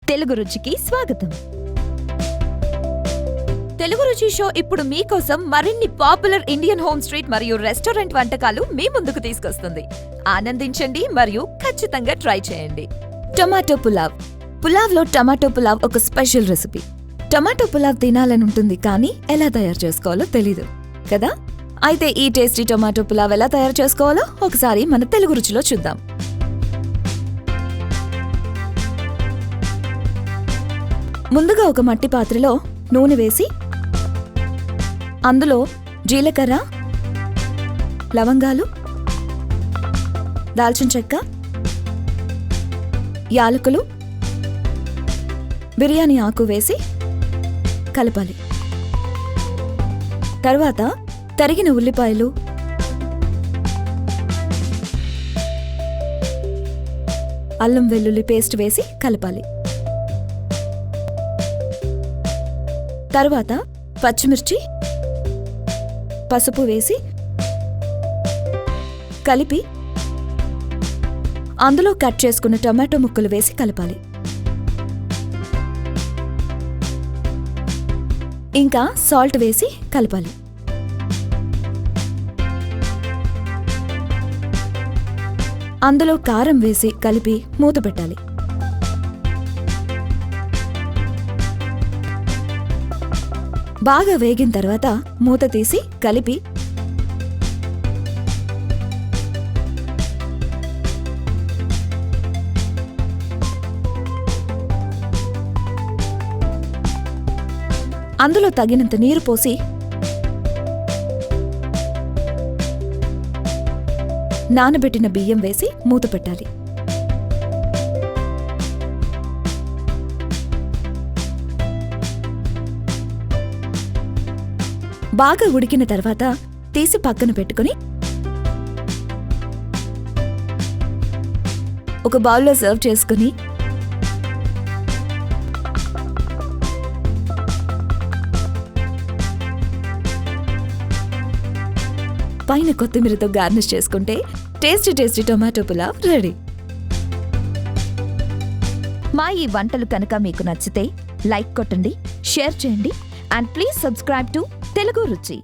తెలుగు రుచికి స్వాగతం. తెలుగు రుచి షో ఇప్పుడు మీకోసం మరిన్ని పాపులర్ ఇండియన్ హోమ్ స్ట్రీట్ మరియు రెస్టారెంట్ వంటకాలు మీ ముందుకు తీసుకొస్తుంది. ఆనందించండి మరియు ఖచ్చితంగా ట్రై చేయండి. టొమాటో పులావ్. పులావ్లో టమాటో పులావ్ ఒక స్పెషల్ రెసిపీ. టమాటో పులావ్ తినాలని ఉంటుంది, కానీ ఎలా తయారు చేసుకోవాలో తెలీదు కదా? అయితే ఈ టేస్టీ టొమాటో పులావ్ ఎలా తయారు చేసుకోవాలో ఒకసారి మన తెలుగు రుచిలో చూద్దాం. ముందుగా ఒక మట్టి పాత్రలో నూనె వేసి అందులో జీలకర్ర, లవంగాలు, దాల్చిన చెక్క, యాలకులు, బిర్యానీ ఆకు వేసి కలపాలి. తర్వాత తరిగిన ఉల్లిపాయలు, అల్లం వెల్లుల్లి పేస్ట్ వేసి కలపాలి. తర్వాత పచ్చిమిర్చి, పసుపు వేసి కలిపి అందులో కట్ చేసుకున్న టమాటో ముక్కలు వేసి కలపాలి. ఇంకా సాల్ట్ వేసి కలపాలి. అందులో కారం వేసి కలిపి మూత పెట్టాలి. బాగా వేగిన తర్వాత మూత తీసి కలిపి అందులో తగినంత నీరు పోసి నానబెట్టిన బియ్యం వేసి మూత పెట్టాలి. బాగా ఉడికిన తర్వాత తీసి పక్కన పెట్టుకుని ఒక బౌల్లో సర్వ్ చేసుకుని పైన కొత్తిమీరతో గార్నిష్ చేసుకుంటే టేస్టీ టొమాటో పులావ్ రెడీ. మా ఈ వంటలు కనుక మీకు నచ్చితే లైక్ కొట్టండి, షేర్ చేయండి, and please subscribe to Telugu రుచి.